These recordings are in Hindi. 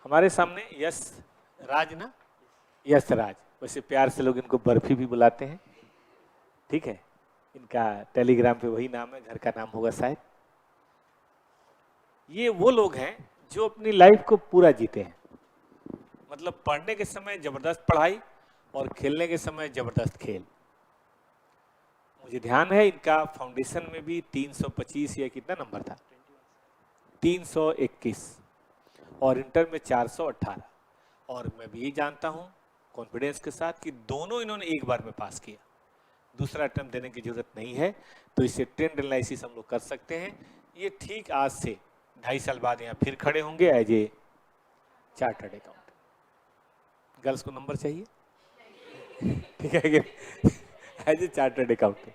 हमारे सामने यश राज ना, यश राज, वैसे प्यार से लोग इनको बर्फी भी बुलाते हैं, ठीक है। इनका टेलीग्राम पे वही नाम है, घर का नाम होगा शायद। ये वो लोग हैं जो अपनी लाइफ को पूरा जीते हैं, मतलब पढ़ने के समय जबरदस्त पढ़ाई और खेलने के समय जबरदस्त खेल। मुझे ध्यान है इनका फाउंडेशन में भी 325 या कितना नंबर था, 321, और इंटर में 418। और मैं भी यही जानता हूं कॉन्फिडेंस के साथ कि दोनों इन्होंने एक बार में पास किया, दूसरा अटेम्प्ट देने की जरूरत नहीं है। तो इससे ट्रेंड एनालिसिस हम लोग कर सकते हैं। ये ठीक आज से 2.5 साल बाद यहाँ फिर खड़े होंगे as a chartered accountant. Girls को नंबर चाहिए ठीक है, एज ए चार्टर्ड अकाउंटेंट,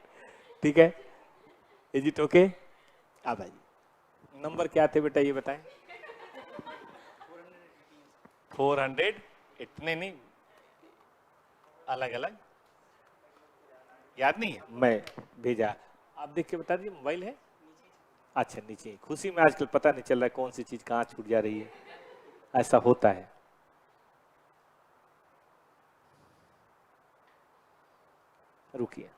ठीक है। Is it okay? आप आइए। नंबर क्या थे बेटा ये बताएं? 400, इतने नहीं, अलग अलग याद नहीं है, मैं भेजा, आप देख के बता दीजिए। मोबाइल है? अच्छा नीचे। खुशी में आजकल पता नहीं चल रहा है कौन सी चीज कहाँ छूट जा रही है, ऐसा होता है। रुकिए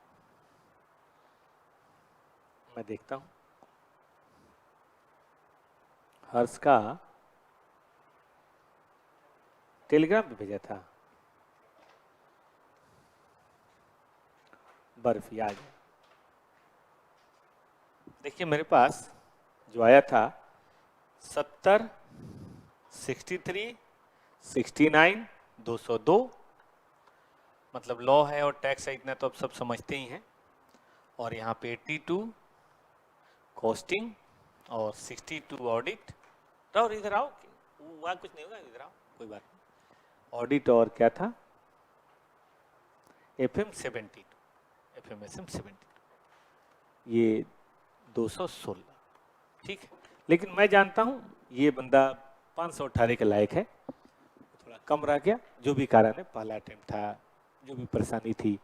मैं देखता हूं। हर्ष का टेलीग्राम पे भेजा था, बर्फी आ गया। देखिए मेरे पास जो आया था 70, 63, 69, 202, मतलब लॉ है और टैक्स है, इतना तो अब सब समझते ही हैं। और यहाँ पे 82 कॉस्टिंग और 62 ऑडिट। और इधर आओ, वहाँ कुछ नहीं होगा, इधर आओ, कोई बात नहीं। ऑडिट और क्या था? FM 72, FMSM 72, ये 216, ठीक है। लेकिन मैं जानता हूं ये बंदा 518 के लायक है, थोड़ा कम रह गया, जो भी कारण है, पहला अटेम्प्ट था, जो भी परेशानी थी,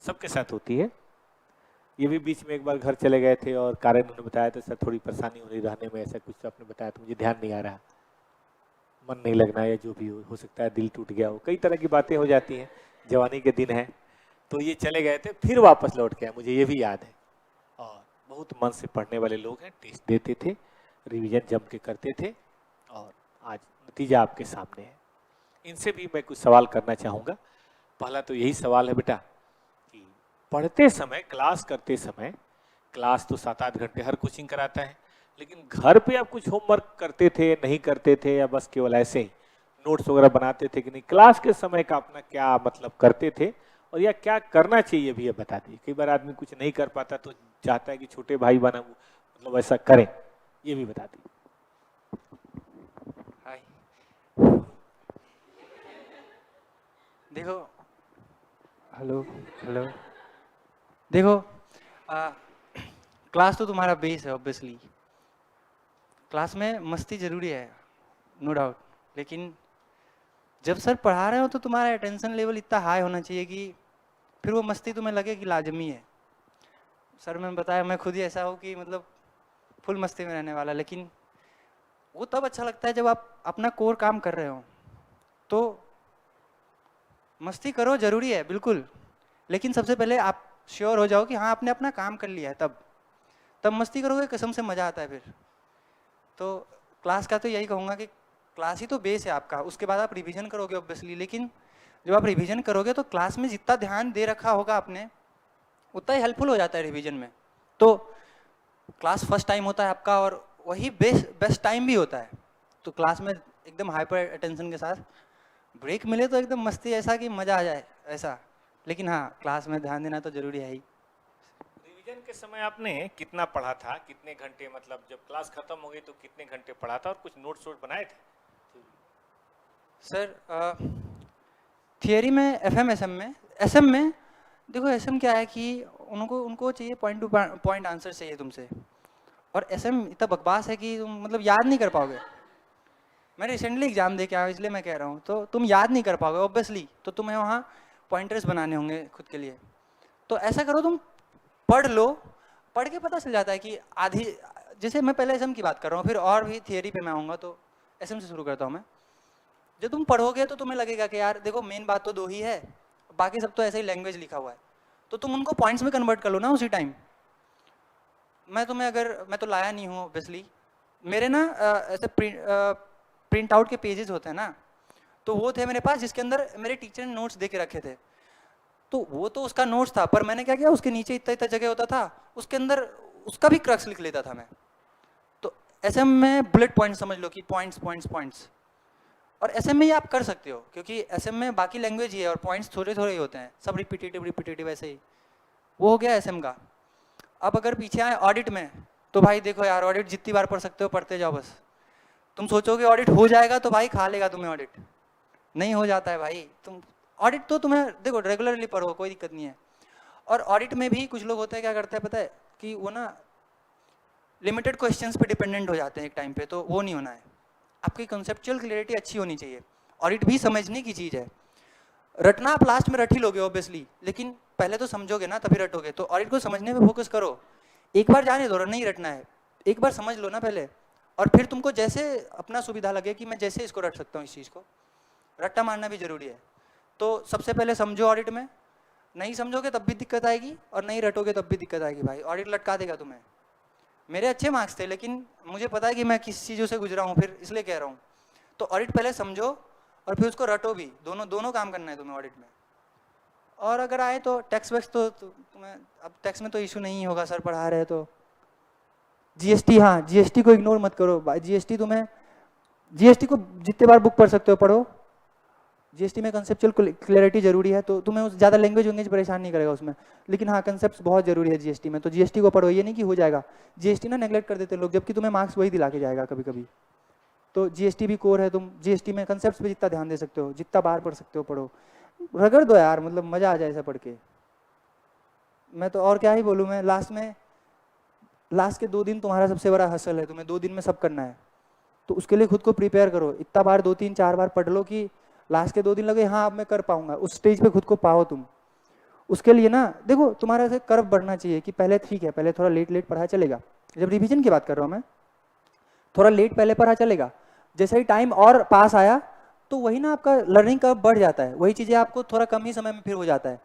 सबके साथ होती है। ये भी बीच में एक बार घर चले गए थे और कारण उन्होंने बताया था सर थोड़ी परेशानी हो रही रहने में, ऐसा कुछ तो आपने बताया, तो मुझे ध्यान नहीं आ रहा, मन नहीं लगना या जो भी हो सकता है दिल टूट गया हो, कई तरह की बातें हो जाती हैं, जवानी के दिन है। तो ये चले गए थे, फिर वापस लौट के आए, मुझे ये भी याद है। और बहुत मन से पढ़ने वाले लोग हैं, टेस्ट देते थे, रिवीजन जम के करते थे, और आज नतीजा आपके सामने है। इनसे भी मैं कुछ सवाल करना चाहूँगा। पहला तो यही सवाल है बेटा कि पढ़ते समय, क्लास करते समय, क्लास तो 7-8 घंटे हर कोचिंग कराता है, लेकिन घर पे आप कुछ होमवर्क करते थे, नहीं करते थे, या बस केवल ऐसे ही नोट्स वगैरह बनाते थे कि नहीं? क्लास के समय का अपना क्या मतलब करते थे, और या क्या करना चाहिए भी ये बता दिए। कई बार आदमी कुछ नहीं कर पाता तो चाहता है कि छोटे भाई बना, मतलब ऐसा करें, ये भी बता दिए। हाय, देखो, हेलो हेलो, देखो, क्लास तो तुम्हारा बेस है ऑब्वियसली, क्लास में मस्ती जरूरी है, नो डाउट, लेकिन जब सर पढ़ा रहे हो तो तुम्हारा अटेंशन लेवल इतना हाई होना चाहिए कि फिर वो मस्ती तुम्हें लगे कि लाजमी है। सर मैंने बताया, मैं खुद ही ऐसा हूँ कि मतलब फुल मस्ती में रहने वाला, लेकिन वो तब अच्छा लगता है जब आप अपना कोर काम कर रहे हो। तो मस्ती करो, जरूरी है बिल्कुल, लेकिन सबसे पहले आप श्योर हो जाओ कि हाँ आपने अपना काम कर लिया है, तब मस्ती करोगे, कसम से मज़ा आता है फिर। तो क्लास का तो यही कहूँगा कि क्लास ही तो बेस है आपका, उसके बाद आप रिवीजन करोगे ऑब्वियसली, लेकिन जब आप रिवीजन करोगे तो क्लास में जितना ध्यान दे रखा होगा आपने उतना ही हेल्पफुल हो जाता है रिवीजन में। तो क्लास फर्स्ट टाइम होता है आपका, और वही बेस्ट टाइम भी होता है। तो क्लास में एकदम हाइपर अटेंशन के साथ, ब्रेक मिले तो एकदम मस्ती, ऐसा कि मज़ा आ जाए ऐसा। लेकिन हाँ, क्लास में ध्यान देना तो जरूरी है ही। रिवीजन के समय आपने कितना पढ़ा था, कितने घंटे, मतलब जब क्लास खत्म हो गई तो कितने घंटे पढ़ा था, और कुछ नोट्स वोट बनाए थे? सर थियरी में, FM SM में, SM में देखो, SM क्या है कि उनको चाहिए पॉइंट टू पॉइंट आंसर चाहिए तुमसे, और SM इतना बकवास है कि तुम मतलब याद नहीं कर पाओगे। मैं रिसेंटली एग्जाम दे के आया, इसलिए मैं कह रहा हूँ, तो तुम याद नहीं कर पाओगे ऑब्वियसली, तो तुम्हें वहाँ पॉइंटर्स बनाने होंगे खुद के लिए। तो ऐसा करो, तुम पढ़ लो, पढ़ के पता चल जाता है कि जैसे मैं पहले SM की बात कर रहा हूँ, फिर और भी थियरी पे मैं आऊँगा, तो SM से शुरू करता हूँ मैं। जब तुम पढ़ोगे तो तुम्हें लगेगा कि यार देखो मेन बात तो दो ही है, बाकी सब तो ऐसे ही लैंग्वेज लिखा हुआ है, तो तुम उनको पॉइंट्स में कन्वर्ट कर लो ना उसी टाइम। मैं तो लाया नहीं हूँ ऑब्वियसली, मेरे ना ऐसे प्रिंट आउट के पेजेस होते हैं ना, तो वो थे मेरे पास जिसके अंदर मेरे टीचर ने नोट्स दे के रखे थे। तो वो तो उसका नोट्स था, पर मैंने क्या किया, उसके नीचे इतना इतना जगह होता था, उसके अंदर उसका भी क्रक्स लिख लेता था मैं। तो एसएम में बुलेट पॉइंट समझ लो कि पॉइंट्स पॉइंट्स पॉइंट्स, और एसएम में ये आप कर सकते हो क्योंकि एसएम में बाकी लैंग्वेज ही है और पॉइंट्स थोड़े थोड़े ही होते हैं, सब रिपीटेटिव रिपीटेटिव ऐसे ही। वो हो गया एसएम का। अब अगर पीछे आए ऑडिट में, तो भाई देखो यार, ऑडिट जितनी बार पढ़ सकते हो पढ़ते जाओ बस। तुम सोचोगे ऑडिट हो जाएगा तो भाई खा लेगा तुम्हें ऑडिट, नहीं हो जाता है भाई। तुम ऑडिट तो तुम्हें देखो रेगुलरली पढ़ो, कोई दिक्कत नहीं है। और ऑडिट में भी कुछ लोग होते हैं, क्या करते हैं पता है, कि वो ना लिमिटेड क्वेश्चंस पे डिपेंडेंट हो जाते हैं एक टाइम पे, तो वो नहीं होना है। आपकी कंसेप्चुअल क्लियरिटी अच्छी होनी चाहिए। ऑडिट भी समझने की चीज़ है, रटना आप लास्ट में रट ही लोगे ऑब्वियसली, लेकिन पहले तो समझोगे ना तभी रटोगे। तो ऑडिट को समझने पे फोकस करो, एक बार जाने दो, नहीं रटना है, एक बार समझ लो ना पहले, और फिर तुमको जैसे अपना सुविधा लगे कि मैं जैसे इसको रट सकता हूँ, इस चीज़ को रट्टा मारना भी जरूरी है। तो सबसे पहले समझो ऑडिट में, नहीं समझोगे तब भी दिक्कत आएगी, और नहीं रटोगे तब भी दिक्कत आएगी भाई, ऑडिट लटका देगा तुम्हें। मेरे अच्छे मार्क्स थे, लेकिन मुझे पता है कि मैं किस चीज़ों से गुजरा हूँ, फिर इसलिए कह रहा हूँ। तो ऑडिट पहले समझो और फिर उसको रटो भी, दोनों काम करना है तुम्हें ऑडिट में। और अगर आए तो टैक्स वैक्स तो तुम्हें, अब टैक्स में तो इशू नहीं होगा, सर पढ़ा रहे तो। जीएसटी, हाँ जीएसटी को इग्नोर मत करो भाई, जीएसटी को जितने बार बुक पढ़ सकते हो पढ़ो। जीएसटी में कंसेप्चुअल क्लैरिटी जरूरी है, तो तुम्हें उस ज़्यादा लैंग्वेज वैंग्वेज परेशान नहीं करेगा उसमें, लेकिन हाँ कंसेप्ट बहुत जरूरी है जीएसटी में, तो जीएसटी को पढ़ो। ये नहीं कि हो जाएगा, जीएसटी ना नेग्लेक्ट कर देते लोग, जबकि तुम्हें मार्क्स वही दिला के जाएगा कभी कभी। तो जीएसटी भी कोर है, तुम जीएसटी में कंसेप्ट पे जितना ध्यान दे सकते हो, जितना बार पढ़ सकते हो पढ़ो, रगड़ दो यार, मतलब मजा आ जाए ऐसा पढ़ के। मैं तो और क्या ही बोलूँ, मैं लास्ट के 2 दिन तुम्हारा सबसे बड़ा हसल है, तुम्हें 2 दिन में सब करना है, तो उसके लिए खुद को प्रिपेयर करो, इतना बार 2-3-4 बार पढ़ लो कि लास्ट के 2 दिन लगे हाँ अब मैं कर पाऊंगा, उस स्टेज पे खुद को पाओ तुम। उसके लिए ना देखो तुम्हारा से कर्व बढ़ना चाहिए कि पहले ठीक है, पहले थोड़ा लेट पढ़ा चलेगा, जब रिवीजन की बात कर रहा हूँ मैं, थोड़ा लेट पहले पढ़ा चलेगा, जैसे ही टाइम और पास आया तो वही ना आपका लर्निंग कर्व बढ़ जाता है, वही चीज़ें आपको थोड़ा कम ही समय में फिर हो जाता है।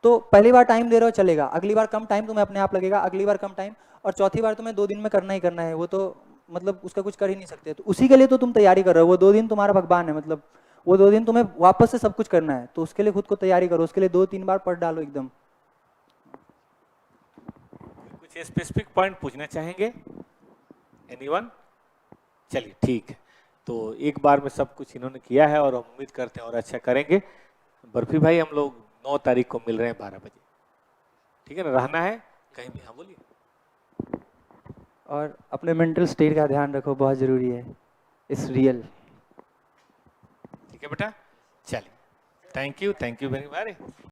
तो पहली बार टाइम दे रहे हो चलेगा, अगली बार कम टाइम तुम्हें अपने आप लगेगा, अगली बार कम टाइम, और चौथी बार तुम्हें 2 दिन में करना ही करना है, वो तो मतलब उसका कुछ कर ही नहीं सकते। तो उसी के लिए तो तुम तैयारी कर रहे हो, वो 2 दिन तुम्हारा भगवान है, मतलब वो 2 दिन तुम्हें वापस से सब कुछ करना है, तो उसके लिए खुद को तैयारी करो, उसके लिए 2-3 बार पढ़ डालो एकदम। कुछ स्पेसिफिक पॉइंट पूछना चाहेंगे एनीवन? चलिए ठीक है, तो एक बार में सब कुछ इन्होंने किया है और हम उम्मीद करते हैं और अच्छा करेंगे। बर्फी भाई हम लोग 9 तारीख को मिल रहे हैं 12 बजे, ठीक है ना? रहना है कहीं भी? हाँ बोलिए। और अपने मेंटल स्टेट का ध्यान रखो, बहुत जरूरी है, इट्स रियल। ठीक है बेटा, चलिए, थैंक यू वेरी मच।